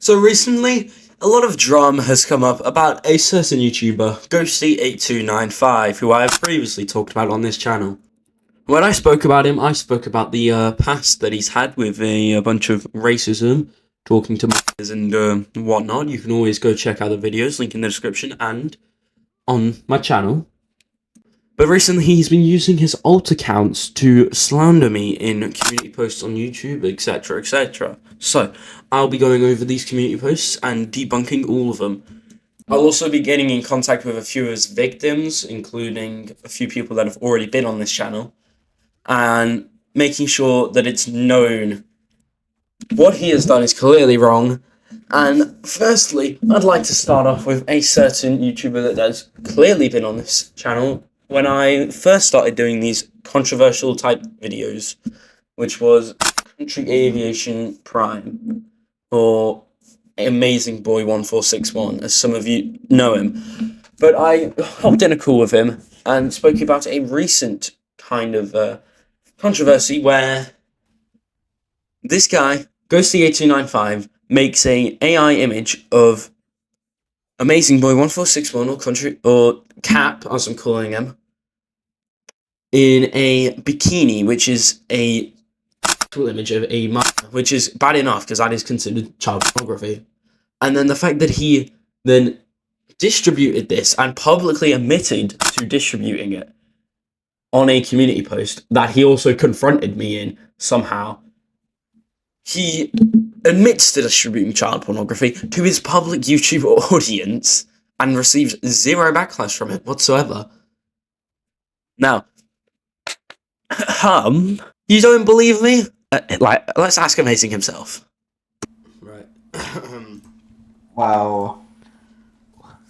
So recently, a lot of drama has come up about a certain YouTuber, Ghosty8295, who I have previously talked about on this channel. When I spoke about him, I spoke about the past that he's had with a bunch of racism, talking to minors and whatnot. You can always go check out the videos, link in the description and on my channel. But recently he's been using his alt accounts to slander me in community posts on YouTube, etc, etc. So, I'll be going over these community posts and debunking all of them. I'll also be getting in contact with a few of his victims, including a few people that have already been on this channel, and making sure that it's known what he has done is clearly wrong. And firstly, I'd like to start off with a certain YouTuber that has clearly been on this channel when I first started doing these controversial type videos, which was Country Aviation Prime, or Amazing Boy 1461, as some of you know him. But I hopped in a call with him and spoke about a recent kind of controversy where this guy, Ghosty8295, makes a AI image of Amazing Boy 1461 or Country or Cap, as I'm calling him, in a bikini, which is a actual image of a minor, which is bad enough because that is considered child pornography. And then the fact that he then distributed this and publicly admitted to distributing it on a community post that he also confronted me in somehow. He admits to distributing child pornography to his public YouTube audience and receives zero backlash from it whatsoever. Now, you don't believe me? Let's ask Amazing himself. Right. Wow.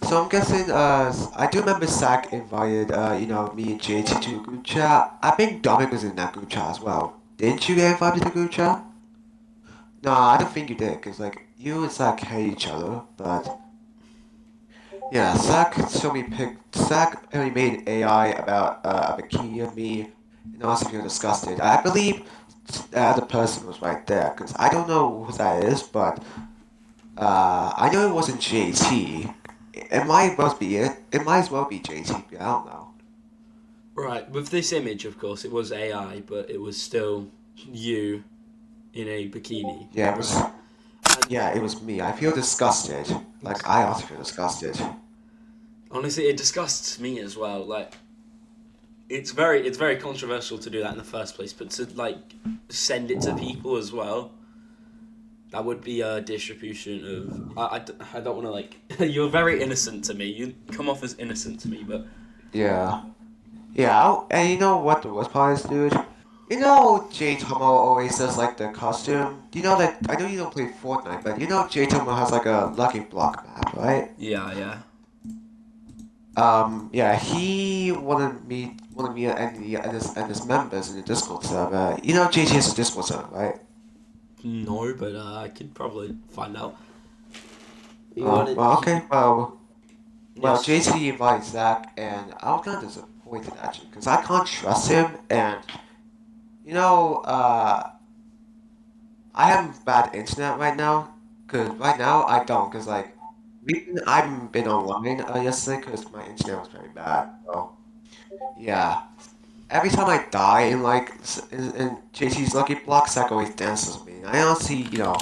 So I'm guessing, I do remember Zach invited, me and JT to a group chat. I think Dominic was in that group chat as well. Didn't you get invited to the group chat? No, I don't think you did, because, you and Zach hate each other, but... Yeah, Zach only made an AI about, a bikini of me, and also feel disgusted. I believe the other person was right there, because I don't know who that is, but... I know it wasn't JT. It might well be it. It might as well be JT. I don't know. Right, with this image, of course, it was AI, but it was still you in a bikini. Yeah, it was. Right? Yeah, it was me. I feel disgusted. I also feel disgusted. Honestly, it disgusts me as well. It's very controversial to do that in the first place, but to send it to people as well. That would be a distribution of... I don't want to, you're very innocent to me. You come off as innocent to me, but... Yeah. Yeah, and you know what the worst part is, dude? You know J Tomo always does the costume? You know that I know you don't play Fortnite, but you know J Tomo has a lucky block map, right? Yeah. Yeah, he wanted me and his members in the Discord server. You know JT has a Discord server, right? No, but I could probably find out. Well, okay, well, Yes. JT invited Zach, and I was kind of disappointed actually, because I can't trust him, and you know, I have bad internet right now, because right now I don't, because I haven't been online yesterday, because my internet was very bad, so yeah. Every time I die in JT's lucky block, Zach always dances with me, and I honestly, I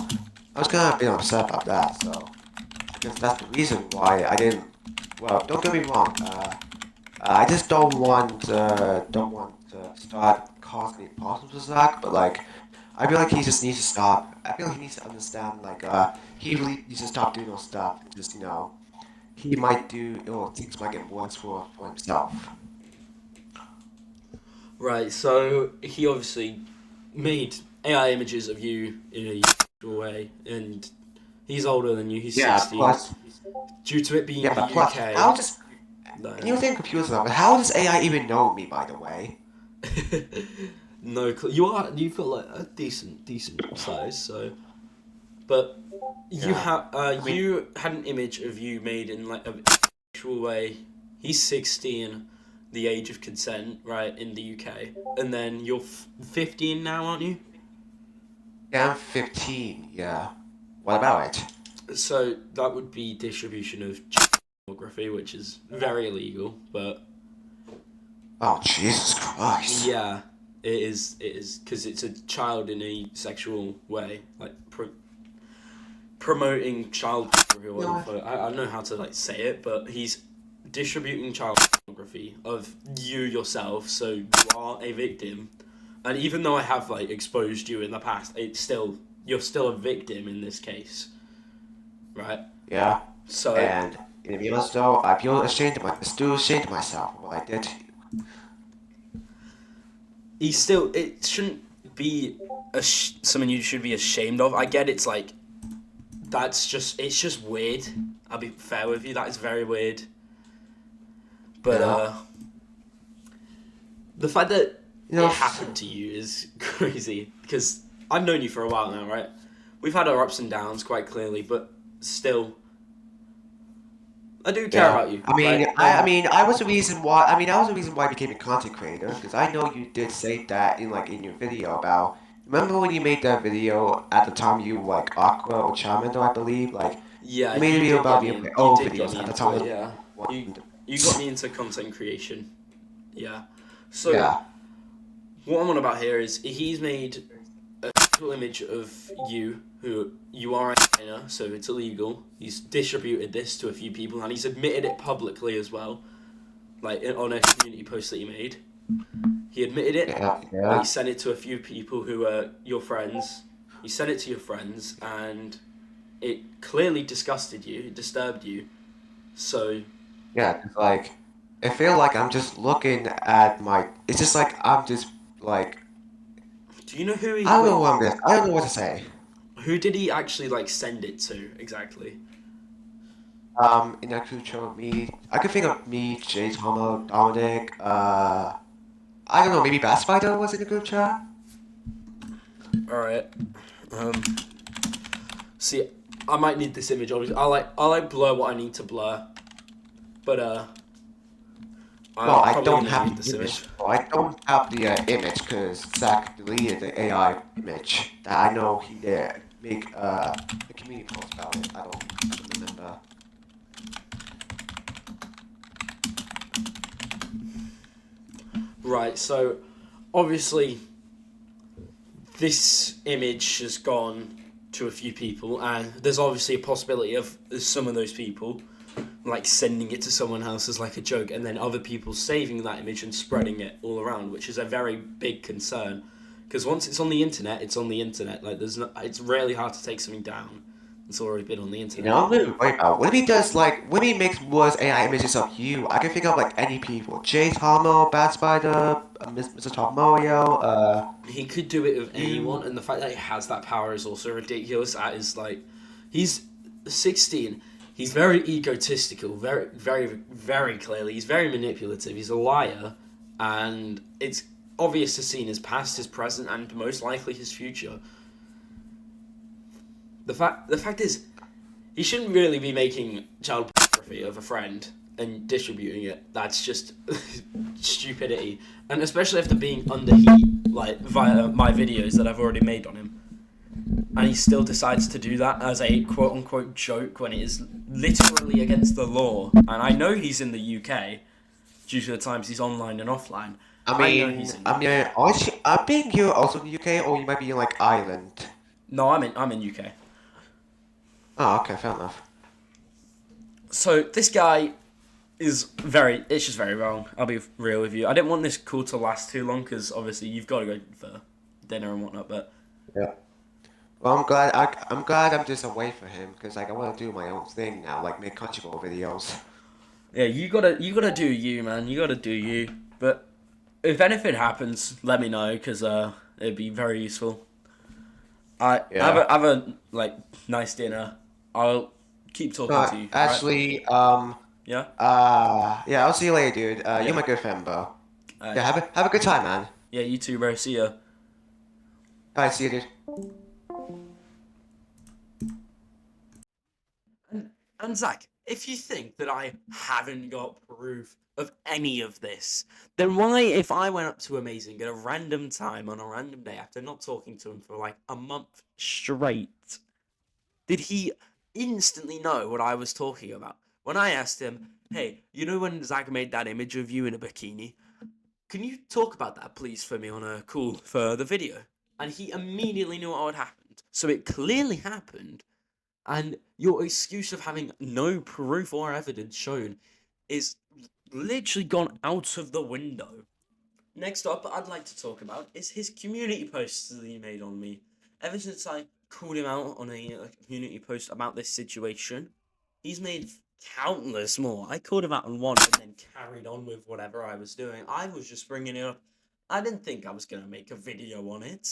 was kind of a bit upset about that, so I guess that's the reason why I didn't. Well, don't get me wrong. I just don't want to start causing any problems with Zach, but I feel like he just needs to stop. I feel like he needs to understand, he really needs to stop doing those stuff. Just, he might do, things might get worse for himself. Right, so he obviously made AI images of you in a usual way, and he's older than you, he's Yeah, 16. plus, Due to it being yeah, the but plus, UK... how does, and you think confused about, how does AI even know me, by the way? No clue. You've got a decent size, so... But Yeah, I mean, you had an image of you made in a actual way. He's 16, the age of consent, right, in the UK, and then you're 15 now, aren't you? yeah, I'm 15, yeah. What about it? So that would be distribution of child pornography, which is very illegal. But Oh, Jesus Christ. yeah, it is. It is because it's a child in a sexual way, like promoting child pornography. I don't know how to like say it, but he's distributing child pornography of you yourself, so you are a victim. And even though I have like exposed you in the past, it's still you're still a victim in this case, right? Yeah. So And to be honest though, I feel still ashamed of myself for what I did. he's still. It shouldn't be something you should be ashamed of. I get it's like it's just weird. I'll be fair with you. That is very weird. But Yeah. the fact that You know, it happened to you is crazy because I've known you for a while now, right? We've had our ups and downs quite clearly, but still, I do care about you. I mean, Like, I was the reason why. I mean, I was the reason why I became a content creator because I know you did say that in your video about. Remember when you made that video at the time you were like Aqua or Charmander, I believe. Like yeah, you made a video about me you old did get videos me at the into time. it. Yeah, you got me into content creation. Yeah, so Yeah. what I'm on about here is he's made a visual image of you, who you are a designer, so it's illegal. He's distributed this to a few people, and he's admitted it publicly as well, like on a community post that he made. He admitted it, Yeah. that Yeah. he sent it to a few people who are your friends. He sent it to your friends, and it clearly disgusted you, it disturbed you. So Yeah. It's like I feel like I'm just looking at my. It's just like I'm just like do you know who he? I don't Wait, know what I'm just. I don't know what to say. who did he actually like send it to exactly? In that group chat with me, I could think of me, Jay, Tomo, Dominic, I don't know, maybe Bass Spider was in the group chat? All right. Um. See, I might need this image. Obviously, I like blur what I need to blur, but No, I'm I probably don't gonna have need the this image. image. No, I don't have the image because Zach deleted the AI image that I know he did make a community post about it. I don't remember. Right. So, obviously, this image has gone to a few people, and there's obviously a possibility of some of those people like sending it to someone else as like a joke, and then other people saving that image and spreading it all around, which is a very big concern. Because once it's on the internet, it's on the internet. Like it's really hard to take something down. It's already been on the You internet. know, I'm really worried about what if he does like what if he makes worse AI images of you? I can think of like any people. Jay Tomo, Bad Spider, Mr. Top Mario, He could do it with anyone, you. and the fact that he has that power is also ridiculous. That is like, he's 16. He's very egotistical, very, very, very clearly. He's very manipulative. He's a liar, and it's obvious to see in his past, his present, and most likely his future. The fact is, he shouldn't really be making child pornography of a friend and distributing it. That's just stupidity, and especially after being under heat, like via my videos that I've already made on him, and he still decides to do that as a quote unquote joke when it is literally against the law. And I know he's in the UK due to the times he's online and offline. I know he's in the UK. Honestly, I think you're also in the UK, or you might be in like Ireland. No, I'm in UK. Oh, okay, fair enough. So this guy it's just very wrong. I'll be real with you. I didn't want this call to last too long because obviously you've got to go for dinner and whatnot. But Yeah. Well, I'm glad I'm just away from him because like I want to do my own thing now, like make Crunchyroll videos. yeah, you gotta do you, man. You gotta do you. But if anything happens, let me know because it'd be very useful. I Yeah. have a like nice dinner. I'll keep talking to you. Alright? Actually, Yeah. yeah, I'll see you later, dude. You're Yeah. my good friend, bro. Yeah, Alright. have a good time, man. Yeah. You too, bro. See ya. Alright, see you, dude. And Zach, if you think that I haven't got proof of any of this, then why, if I went up to Amazing at a random time on a random day after not talking to him for like a month straight, did he instantly know what I was talking about. When I asked him, hey, you know when Zach made that image of you in a bikini? Can you talk about that, please, for me on a call for the video? And he immediately knew what had happened. So it clearly happened. And your excuse of having no proof or evidence shown is literally gone out of the window. Next up, I'd like to talk about is his community posts that he made on me. Ever since I called him out on a community post about this situation, he's made countless more. I called him out on one and then carried on with whatever I was doing. I was just bringing it up. I didn't think I was going to make a video on it.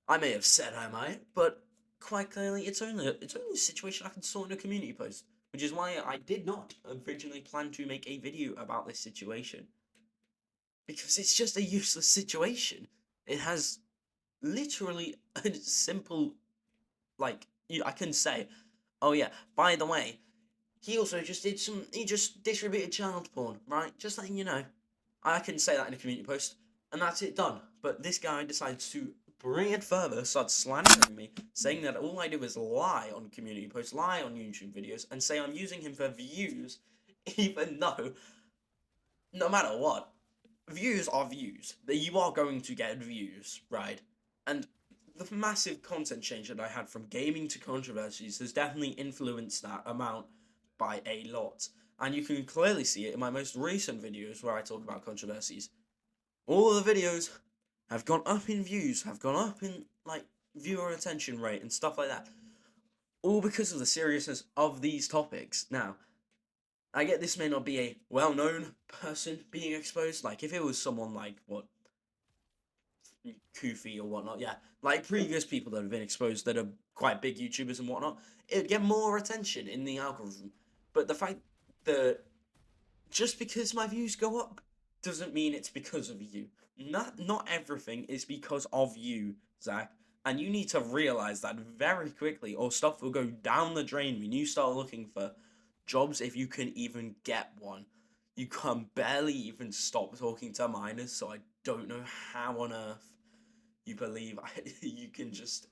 I may have said I might, but quite clearly, it's only a situation I can sort in a community post, which is why I did not originally plan to make a video about this situation. Because it's just a useless situation. It has literally a simple, like, I can say, oh yeah, by the way, he also just he just distributed child porn, right? Just letting you know. I can say that in a community post, and that's it, done. But this guy decides to bring it further, start slandering me, saying that all I do is lie on community posts, lie on YouTube videos, and say I'm using him for views, even though, no matter what, views are views. You are going to get views, right? And the massive content change that I had from gaming to controversies has definitely influenced that amount by a lot. And you can clearly see it in my most recent videos where I talk about controversies. All of the videos have gone up in views, have gone up in, like, viewer attention rate and stuff like that. All because of the seriousness of these topics. Now, I get this may not be a well-known person being exposed. Like, if it was someone like, what, Koofy or whatnot, yeah, like previous people that have been exposed that are quite big YouTubers and whatnot, it'd get more attention in the algorithm. But the fact that just because my views go up doesn't mean it's because of you. Not everything is because of you, Zach. And you need to realize that very quickly, or stuff will go down the drain when you start looking for jobs if you can even get one. You can barely even stop talking to minors, so I don't know how on earth you believe you can just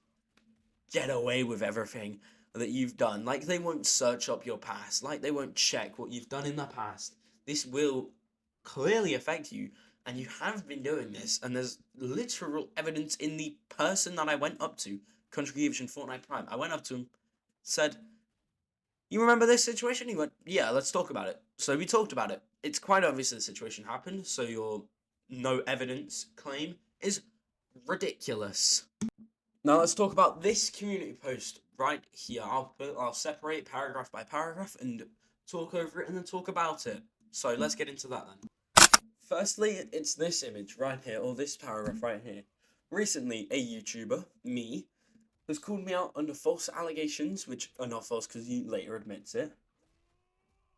get away with everything that you've done. Like, they won't search up your past. Like, they won't check what you've done in the past. This will clearly affect you, and you have been doing this, and there's literal evidence in the person that I went up to, Contribution Fortnite Prime. I went up to him, said, you remember this situation? He went, yeah, let's talk about it. So we talked about it. It's quite obvious the situation happened, so your no evidence claim is ridiculous. Now let's talk about this community post right here. I'll separate paragraph by paragraph and talk over it and then talk about it. So let's get into that then. Firstly, it's this image right here, or this paragraph right here. Recently, a YouTuber, me, has called me out under false allegations, which are not false because he later admits it,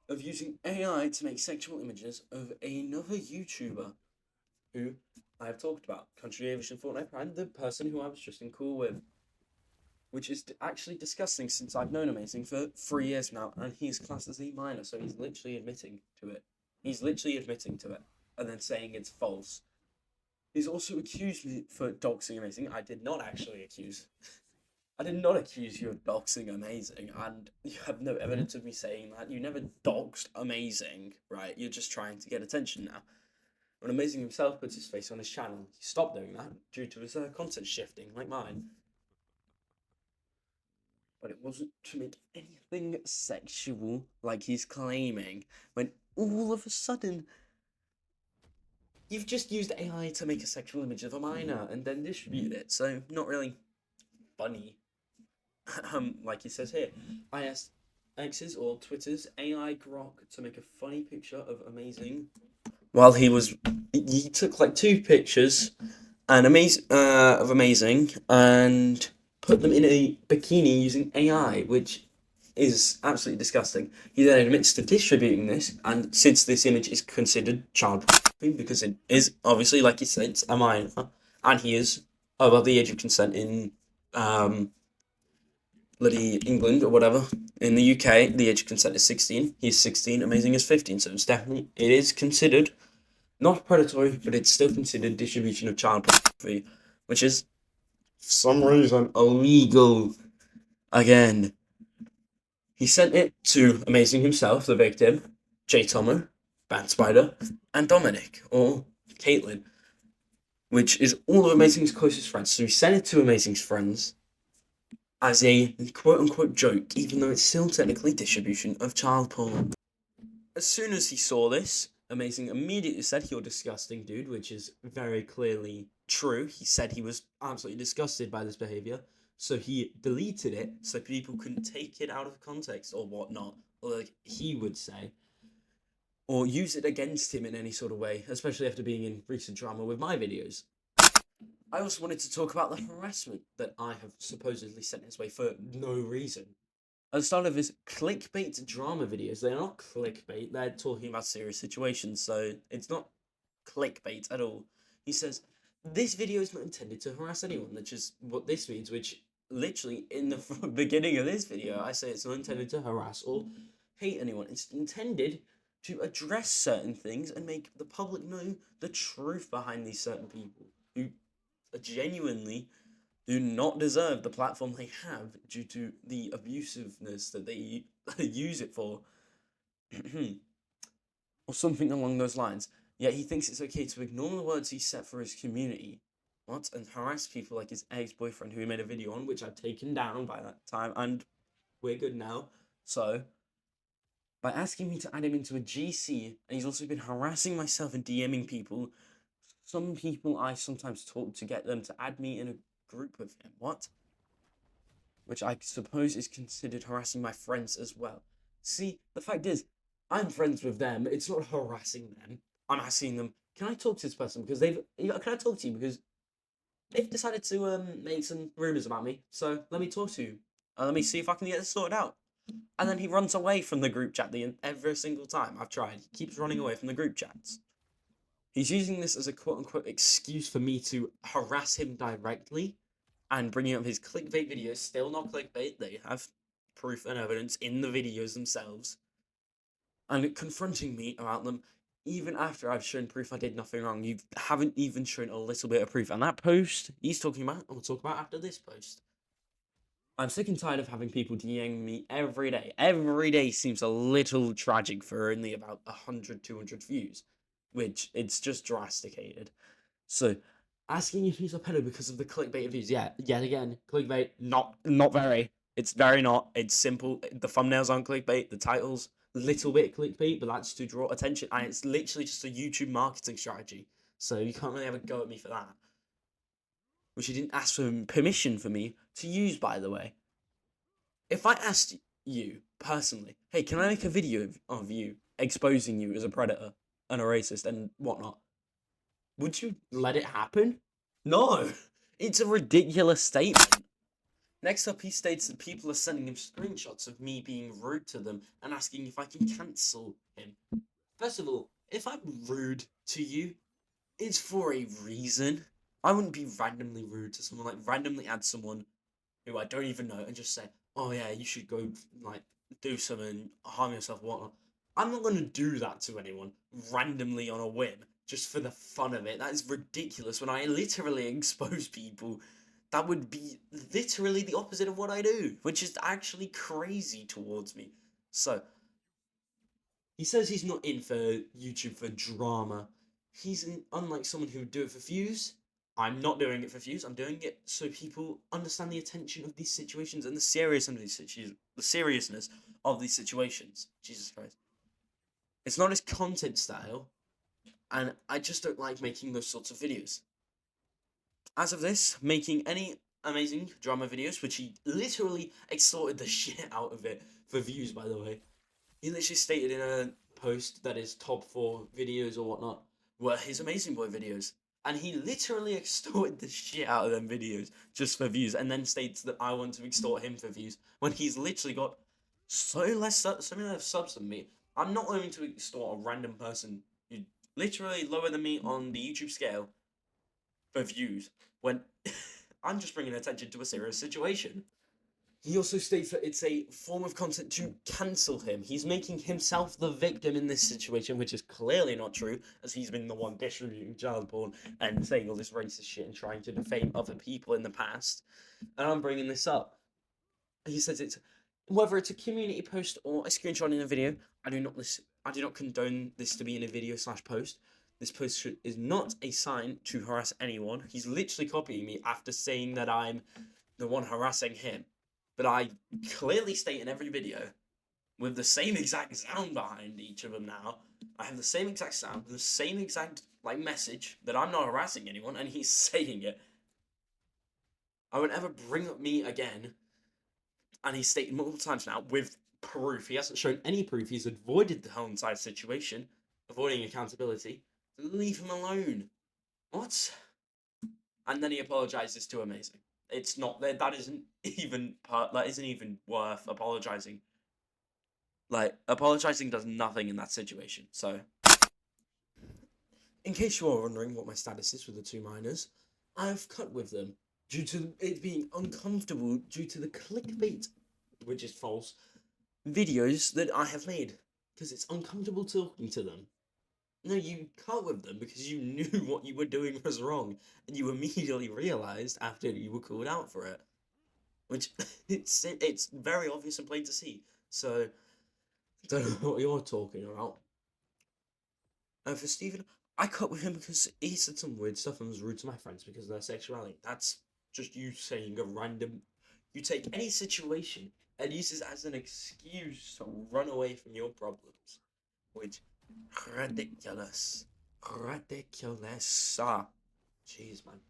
of using AI to make sexual images of another YouTuber who I have talked about, Contribution Fortnite Prime, the person who I was just in call with, which is actually disgusting since I've known Amazing for 3 years now, and he's classed as a minor, so he's literally admitting to it. He's literally admitting to it, and then saying it's false. He's also accused me for doxing Amazing. I did not actually accuse. I did not accuse you of doxing Amazing, and you have no evidence of me saying that. You never doxed Amazing, right? You're just trying to get attention now. When Amazing himself puts his face on his channel, he stopped doing that due to his content shifting, like mine. But it wasn't to make anything sexual like he's claiming, when all of a sudden you've just used AI to make a sexual image of a minor and then distribute it, so not really funny. Like he says here, I asked X's or Twitter's AI Grok to make a funny picture of Amazing while he took like 2 pictures and of Amazing and put them in a bikini using AI, which is absolutely disgusting. He then admits to distributing this, and since this image is considered child pornography, because it is obviously, like he said, it's a minor, and he is above the age of consent in bloody England or whatever. In the UK, the age of consent is 16. He's 16. Amazing is 15. So it is considered not predatory, but it's still considered distribution of child pornography, which is for some reason illegal again. He sent it to Amazing himself, the victim, J. Tomo, Bat Spider, and Dominic, or Caitlin, which is all of Amazing's closest friends. So he sent it to Amazing's friends as a quote-unquote joke, even though it's still technically distribution of child porn. As soon as he saw this, Amazing immediately said, "You're disgusting, dude," which is very clearly true. He said he was absolutely disgusted by this behavior, so he deleted it so people couldn't take it out of context or whatnot, or like he would say, or use it against him in any sort of way, especially after being in recent drama with my videos. I also wanted to talk about the harassment that I have supposedly sent his way for no reason. At the start of his clickbait drama videos, they're not clickbait, they're talking about serious situations, so it's not clickbait at all. He says, "This video is not intended to harass anyone," which is what this means, which literally in the beginning of this video, I say it's not intended to harass or hate anyone. It's intended to address certain things and make the public know the truth behind these certain people who genuinely do not deserve the platform they have due to the abusiveness that they use it for, or something along those lines. Yet he thinks it's okay to ignore the words he set for his community, and harass people like his ex-boyfriend, who he made a video on, which I've taken down by that time, and we're good now. So, by asking me to add him into a GC, and he's also been harassing myself and DMing people, some people I sometimes talk to get them to add me in a group with him. Which I suppose is considered harassing my friends as well. See, the fact is, I'm friends with them. It's not harassing them. I'm asking them, "Can I talk to this person? Because can I talk to you? Because they've decided to make some rumors about me. So let me talk to you. Let me see if I can get this sorted out." And then he runs away from the group chat every single time I've tried. He keeps running away from the group chats. He's using this as a quote-unquote excuse for me to harass him directly, and bringing up his clickbait videos, still not clickbait, they have proof and evidence in the videos themselves, and confronting me about them even after I've shown proof I did nothing wrong. You haven't even shown a little bit of proof. And that post he's talking about, I'll talk about after this post. I'm sick and tired of having people DMing me every day. Every day seems a little tragic for only about 100, 200 views, which it's just drasticated. So, asking if he's a pedo because of the clickbait views, yeah, yet again, clickbait, not very. It's very not. It's simple. The thumbnails aren't clickbait. The titles, little bit clickbait, but that's to draw attention. And it's literally just a YouTube marketing strategy. So you can't really have a go at me for that. Which he didn't ask for permission for me to use, by the way. If I asked you, personally, "Hey, can I make a video of you exposing you as a predator and a racist and whatnot?" would you let it happen? No. It's a ridiculous statement. Next up, he states that people are sending him screenshots of me being rude to them and asking if I can cancel him. First of all, if I'm rude to you, it's for a reason. I wouldn't be randomly rude to someone, like randomly add someone who I don't even know and just say, "Oh yeah, you should go like do something, harm yourself, whatnot." I'm not gonna do that to anyone randomly on a whim just for the fun of it. That is ridiculous. When I literally expose people, that would be literally the opposite of what I do, which is actually crazy towards me. So he says he's not in for YouTube for drama. Unlike someone who would do it for views. I'm not doing it for views. I'm doing it so people understand the attention of these situations and the seriousness of these situations. Jesus Christ. It's not his content style, and I just don't like making those sorts of videos. As of this, making any amazing drama videos, which he literally extorted the shit out of it for views, by the way. He literally stated in a post that his top 4 videos or whatnot were his Amazing Boy videos. And he literally extorted the shit out of them videos just for views, and then states that I want to extort him for views when he's literally got so many less subs than me. I'm not going to extort a random person who literally lower than me on the YouTube scale for views when I'm just bringing attention to a serious situation. He also states that it's a form of content to cancel him. He's making himself the victim in this situation, which is clearly not true, as he's been the one distributing child porn and saying all this racist shit and trying to defame other people in the past. And I'm bringing this up. He says it's whether it's a community post or a screenshot in a video, I do not condone this to be in a video / post. This post is not a sign to harass anyone. He's literally copying me after saying that I'm the one harassing him. But I clearly state in every video, with the same exact sound behind each of them now, I have the same exact sound, the same exact message, that I'm not harassing anyone, and he's saying it. I would never bring up me again, and he's stated multiple times now with proof. He hasn't shown any proof. He's avoided the whole entire situation, avoiding accountability. Leave him alone. What? And then he apologizes to Amazing. It's not that isn't even worth apologizing. Apologizing does nothing in that situation. So, in case you are wondering what my status is with the two minors, I have cut with them due to it being uncomfortable due to the clickbait, which is false, videos that I have made, because it's uncomfortable talking to them. No, you cut with them because you knew what you were doing was wrong, and you immediately realized after you were called out for it, which it's very obvious and plain to see. So, don't know what you're talking about. For Stephen, I cut with him because he said some weird stuff and was rude to my friends because of their sexuality. That's just you saying a random. You take any situation and use it as an excuse to run away from your problems, which ridiculous. Jeez, man.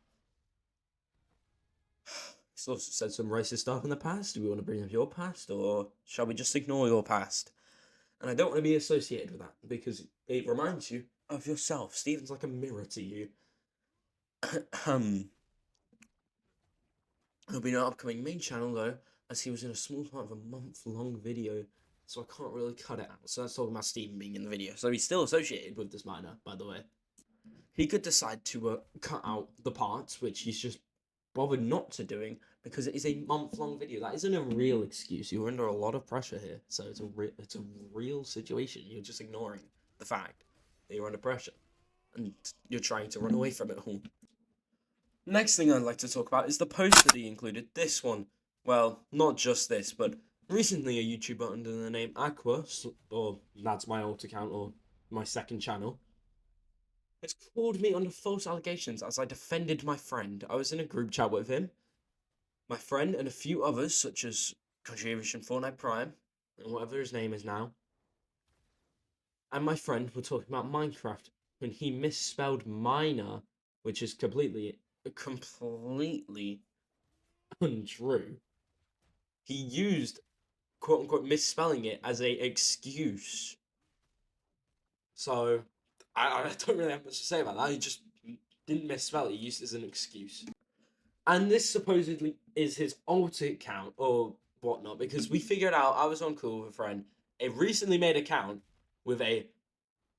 He's also said some racist stuff in the past. Do we want to bring up your past, or shall we just ignore your past? And I don't want to be associated with that because it reminds you of yourself. Stephen's like a mirror to you. He'll be an upcoming main channel though, as he was in a small part of a month-long video, so I can't really cut it out. So that's talking about Stephen being in the video. So he's still associated with this minor, by the way. He could decide to cut out the parts, which he's just bothered not to doing, because it is a month-long video. That isn't a real excuse. You're under a lot of pressure here, so it's a real situation. You're just ignoring the fact that you're under pressure, and you're trying to run away from it all. Next thing I'd like to talk about is the post that he included. This one. Well, not just this, but recently a YouTuber under the name Aqua, or that's my alt account, or my second channel, has called me under false allegations as I defended my friend. I was in a group chat with him, my friend, and a few others, such as Contribution Fortnite Prime, and whatever his name is now. And my friend were talking about Minecraft, and he misspelled minor, which is completely untrue. He used quote-unquote misspelling it as a excuse. So, I don't really have much to say about that. He just didn't misspell it. He used it as an excuse. And this supposedly is his alt account or whatnot, because we figured out I was on call with a friend, a recently made account with a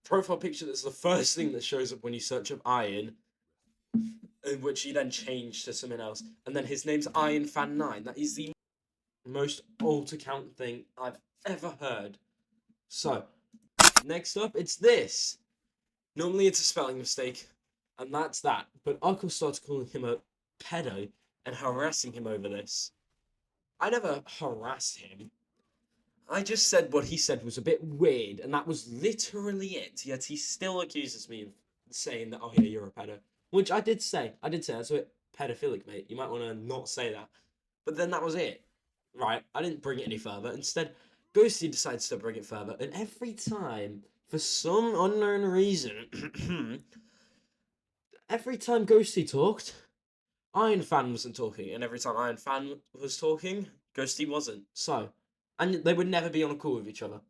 profile picture that's the first thing that shows up when you search up Iron, in which he then changed to something else. And then his name's IronFan9. That is the most alt account thing I've ever heard. So, next up, it's this. Normally it's a spelling mistake, and that's that. But Uncle starts calling him a pedo and harassing him over this. I never harassed him. I just said what he said was a bit weird, and that was literally it. Yet he still accuses me of saying that, oh yeah, you're a pedo. Which I did say. That's a bit pedophilic, mate. You might want to not say that. But then that was it. Right? I didn't bring it any further. Instead, Ghosty decides to bring it further. And every time, for some unknown reason, every time Ghosty talked, IronFan wasn't talking. And every time IronFan was talking, Ghosty wasn't. So, and they would never be on a call with each other.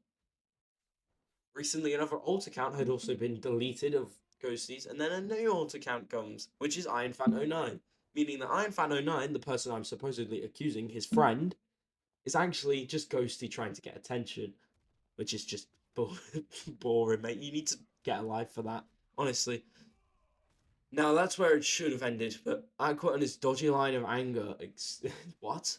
Recently, another alt account had also been deleted of Ghosty's, and then a new alt account comes, which is IronFan09. Meaning that IronFan09, the person I'm supposedly accusing, his friend, is actually just Ghosty trying to get attention, which is just boring, mate. You need to get a life for that, honestly. Now, that's where it should have ended, but Aqua and his dodgy line of anger... What?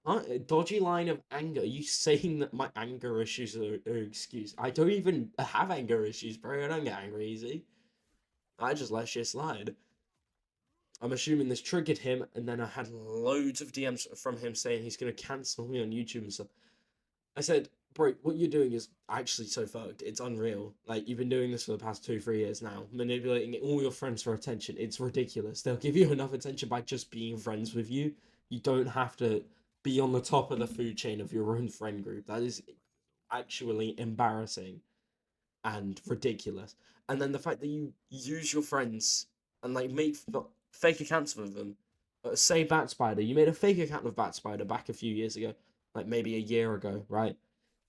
A dodgy line of anger? Are you saying that my anger issues are an excuse? I don't even have anger issues, bro. I don't get angry easy. I just let shit slide. I'm assuming this triggered him, and then I had loads of DMs from him saying he's going to cancel me on YouTube and stuff. I said, bro, what you're doing is actually so fucked. It's unreal. Like, you've been doing this for the past 2-3 years now, manipulating all your friends for attention. It's ridiculous. They'll give you enough attention by just being friends with you. You don't have to be on the top of the food chain of your own friend group. That is actually embarrassing and ridiculous. And then the fact that you use your friends and like make fake accounts of them. Say Bat Spider, you made a fake account of Bat Spider back a few years ago, like maybe a year ago, right?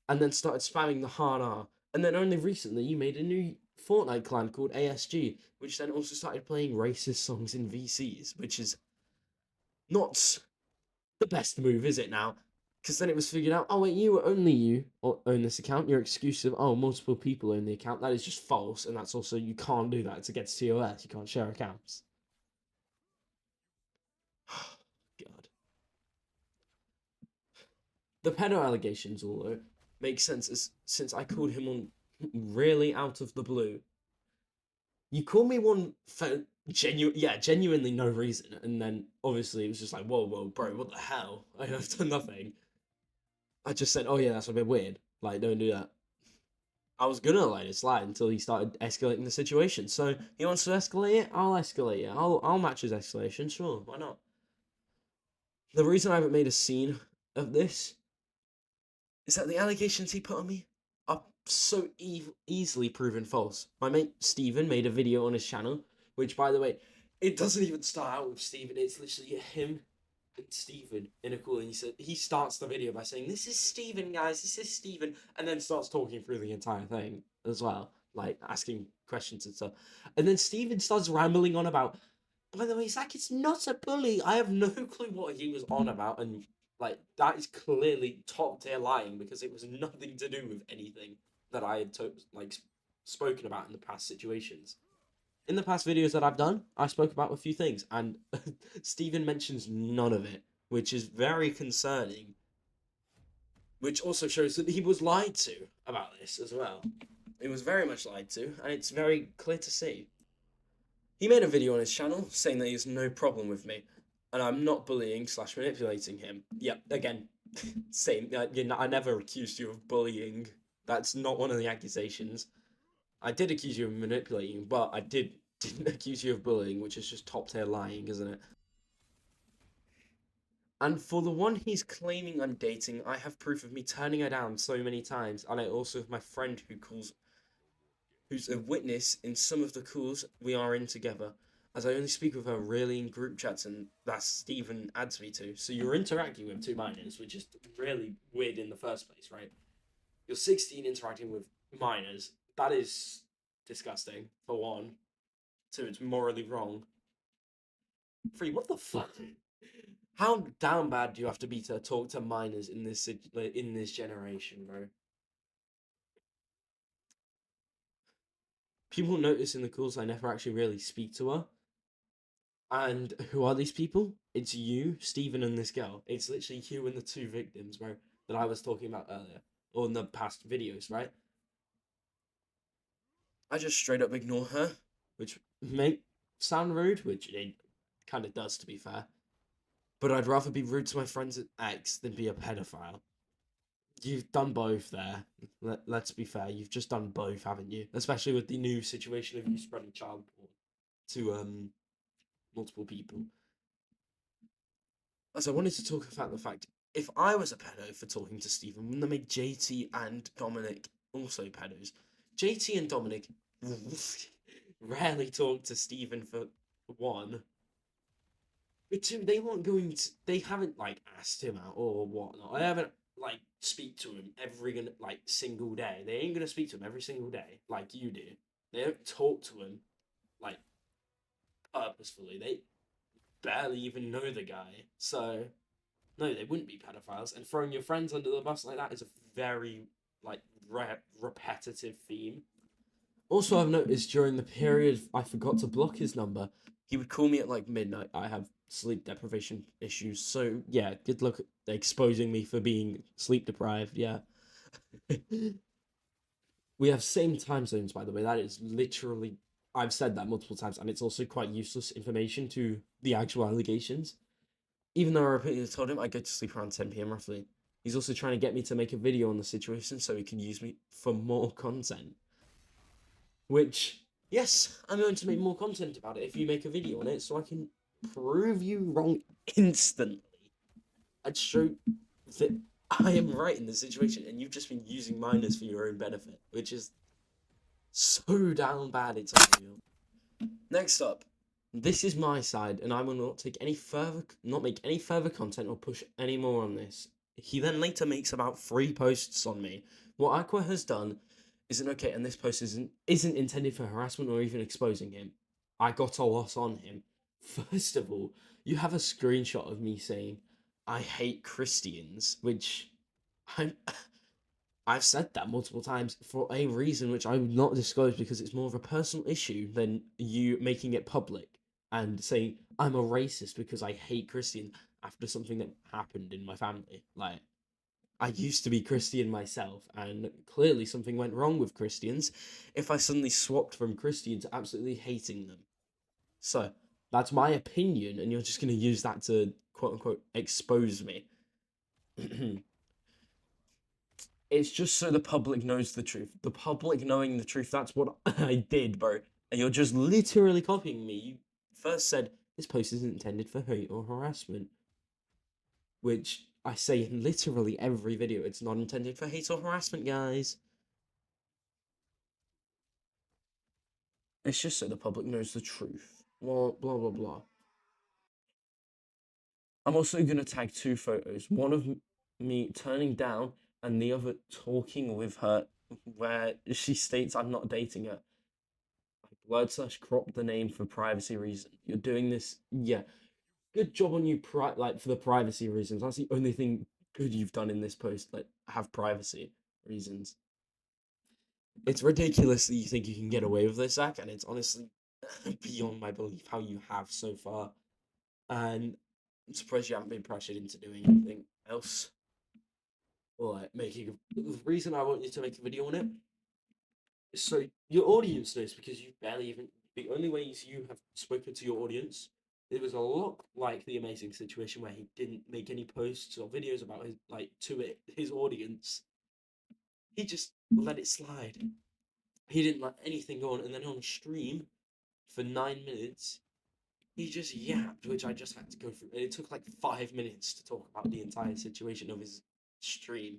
And then started spamming the hard R. And then only recently you made a new Fortnite clan called ASG, which then also started playing racist songs in VCs, which is not the best move, is it now? Because then it was figured out, oh wait, you own this account. Your excuse of, oh, multiple people own the account, that is just false, and that's also, you can't do that. It's against TOS. You can't share accounts. God. The pedo allegations, although, make sense since I called him on really out of the blue. You called me one for genuinely no reason, and then obviously it was just like, whoa, bro, what the hell? I've done nothing. I just said, oh yeah, that's a bit weird. Like, don't do that. I was gonna let it slide until he started escalating the situation. So he wants to escalate it, I'll escalate it. I'll match his escalation, sure, why not? The reason I haven't made a scene of this is that the allegations he put on me are so easily proven false. My mate Steven made a video on his channel, which, by the way, it doesn't even start out with Steven. It's literally him and Steven in a call, and he starts the video by saying, "This is Steven, guys. This is Steven," and then starts talking through the entire thing as well, like asking questions and stuff. And then Steven starts rambling on about. By the way, Zach, it's not a bully. I have no clue what he was on about, and like that is clearly top tier lying because it was nothing to do with anything that I had spoken about in the past situations. In the past videos that I've done, I spoke about a few things, and Steven mentions none of it, which is very concerning. Which also shows that he was lied to about this as well. He was very much lied to, and it's very clear to see. He made a video on his channel saying that he has no problem with me, and I'm not bullying / manipulating him. Yep, again, same. I never accused you of bullying. That's not one of the accusations. I did accuse you of manipulating, but I didn't accuse you of bullying, which is just top tier lying, isn't it? And for the one he's claiming I'm dating, I have proof of me turning her down so many times, and I also have my friend who's a witness in some of the calls we are in together, as I only speak with her really in group chats, and that Stephen adds me to. So you're interacting with 2 minors, which is really weird in the first place, right? You're 16 interacting with minors. That is disgusting, for one. 2, it's morally wrong. 3, what the fuck? How down bad do you have to be to talk to minors in this generation, bro? People notice in the calls I never actually really speak to her. And who are these people? It's you, Stephen, and this girl. It's literally you and the 2 victims, bro, that I was talking about earlier, or in the past videos, right? I just straight up ignore her, which may sound rude, which it kind of does, to be fair. But I'd rather be rude to my friend's ex than be a pedophile. You've done both there. Let's be fair. You've just done both, haven't you? Especially with the new situation of you spreading child porn to multiple people. As I wanted to talk about the fact, if I was a pedo for talking to Stephen, wouldn't that make JT and Dominic also pedos? JT and Dominic rarely talk to Stephen for 1. But 2, they haven't asked him out or whatnot. I haven't speak to him every single day. They ain't gonna speak to him every single day like you do. They don't talk to him purposefully. They barely even know the guy. So no, they wouldn't be pedophiles. And throwing your friends under the bus like that is a very repetitive theme. Also, I've noticed during the period I forgot to block his number, he would call me at midnight. I have sleep deprivation issues, so yeah, good luck exposing me for being sleep deprived. Yeah. We have same time zones, by the way. That is literally I've said that multiple times, and it's also quite useless information to the actual allegations. Even though I repeatedly told him I go to sleep around 10 p.m. roughly, he's also trying to get me to make a video on the situation so he can use me for more content. Which, yes, I'm going to make more content about it if you make a video on it so I can prove you wrong instantly. I'd show that I am right in this situation and you've just been using minors for your own benefit, which is so down bad it's unreal. Next up, this is my side, and I will not make any further content or push any more on this. He then later makes about 3 posts on me. What Aqua has done isn't okay, and this post isn't intended for harassment or even exposing him. I got a lot on him. First of all, you have a screenshot of me saying, I hate Christians, which I've said that multiple times for a reason which I would not disclose because it's more of a personal issue than you making it public and saying I'm a racist because I hate Christians after something that happened in my family. Like, I used to be Christian myself, and clearly something went wrong with Christians if I suddenly swapped from Christian to absolutely hating them. So, that's my opinion, and you're just going to use that to quote-unquote expose me. It's just so the public knows the truth. The public knowing the truth, that's what I did, bro. And you're just literally copying me. You first said, this post isn't intended for hate or harassment. Which I say in literally every video. It's not intended for hate or harassment, guys. It's just so the public knows the truth. Blah, blah, blah, blah. I'm also going to tag 2 photos. One of me turning down and the other talking with her where she states I'm not dating her. I blurred/cropped the name for privacy reasons. You're doing this, yeah. Good job on you, for the privacy reasons. That's the only thing good you've done in this post, like, have privacy reasons. It's ridiculous that you think you can get away with this, Zach, and it's honestly beyond my belief how you have so far. And I'm surprised you haven't been pressured into doing anything else. Or like making the reason I want you to make a video on it is so your audience knows, because you barely even the only ways you have spoken to your audience, it was a lot like the amazing situation where he didn't make any posts or videos about his audience. He just let it slide. He didn't let anything go on, and then on stream for 9 minutes he just yapped, which I just had to go through, and it took like 5 minutes to talk about the entire situation of his stream.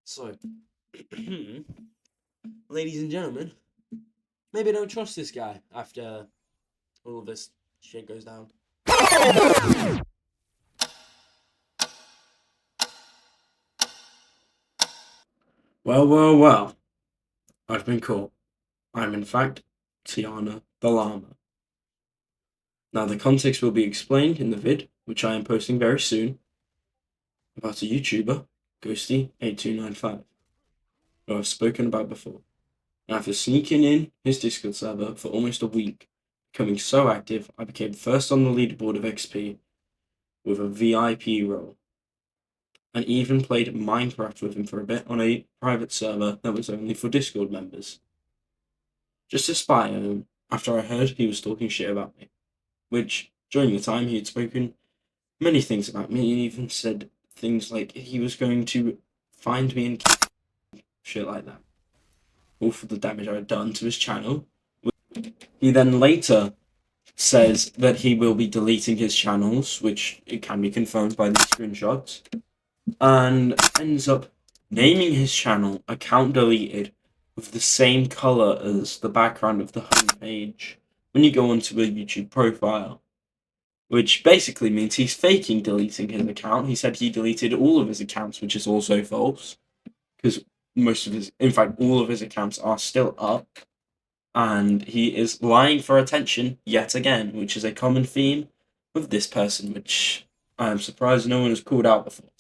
So, ladies and gentlemen, maybe don't trust this guy after all of this shit goes down. Well. I've been caught. I'm in fact Tiana the Llama. Now the context will be explained in the vid, which I am posting very soon, about a YouTuber, Ghosty8295, who I've spoken about before. After sneaking in his Discord server for almost a week, becoming so active, I became first on the leaderboard of XP with a VIP role, and even played Minecraft with him for a bit on a private server that was only for Discord members. Just to spy on him after I heard he was talking shit about me, which, during the time, he had spoken many things about me, and even said things like he was going to find me and kill me, shit like that. All for the damage I had done to his channel. He then later says that he will be deleting his channels, which it can be confirmed by these screenshots, and ends up naming his channel Account Deleted with the same color as the background of the homepage when you go onto a YouTube profile, which basically means he's faking deleting his account. He said he deleted all of his accounts, which is also false, because all of his accounts are still up, and he is lying for attention yet again, which is a common theme with this person, which I am surprised no one has called out before.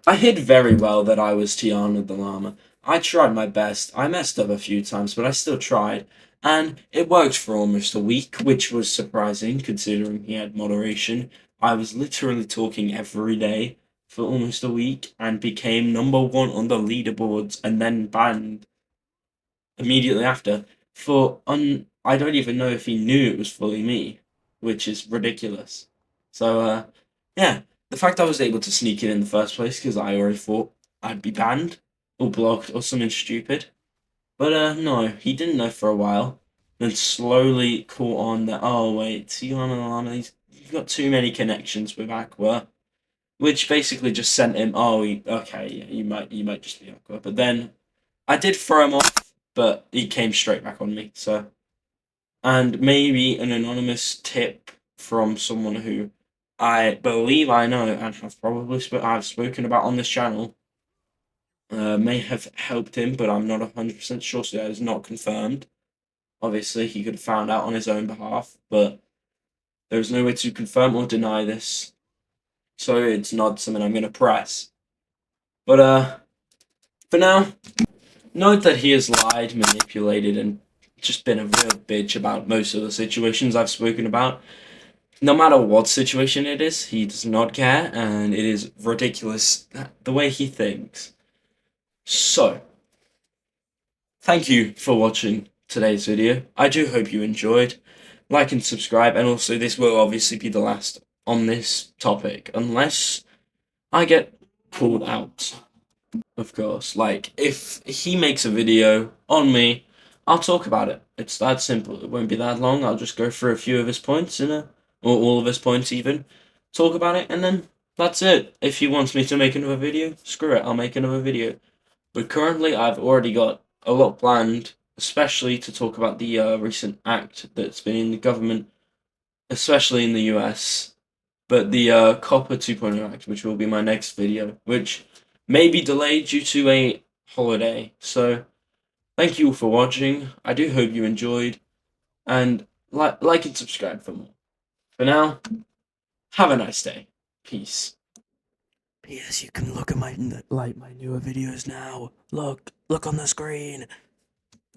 I hid very well that I was Tiana the Llama. I tried my best. I messed up a few times, but I still tried, and it worked for almost a week, which was surprising considering he had moderation. I was literally talking every day for almost a week and became #1 on the leaderboards, and then banned immediately after I don't even know if he knew it was fully me, which is ridiculous. So yeah, the fact I was able to sneak in the first place because I already thought I'd be banned or blocked or something stupid. But no, he didn't know for a while. Then slowly caught on that, oh wait, you've got too many connections with Aqua, which basically just sent him, oh, okay, yeah, you might just be Aqua. But then I did throw him off, but he came straight back on me. So, and maybe an anonymous tip from someone who I believe I know and have probably I've spoken about on this channel may have helped him, but I'm not 100% sure, so that is not confirmed. Obviously, he could have found out on his own behalf, but there's no way to confirm or deny this, so it's not something I'm going to press. But for now, note that he has lied, manipulated, and just been a real bitch about most of the situations I've spoken about. No matter what situation it is, he does not care, and it is ridiculous the way he thinks. So, thank you for watching today's video. I do hope you enjoyed. Like and subscribe, and also this will obviously be the last on this topic, unless I get pulled out, of course. Like, if he makes a video on me, I'll talk about it. It's that simple. It won't be that long. I'll just go through a few of his points, or all of his points even, talk about it, and then that's it. If he wants me to make another video, screw it, I'll make another video. But currently, I've already got a lot planned, especially to talk about the recent act that's been in the government, especially in the US. But the Copper 2.0 Act, which will be my next video, which may be delayed due to a holiday. So, thank you all for watching. I do hope you enjoyed, and like and subscribe for more. For now, have a nice day. Peace. P.S. You can look at my newer videos now. Look on the screen.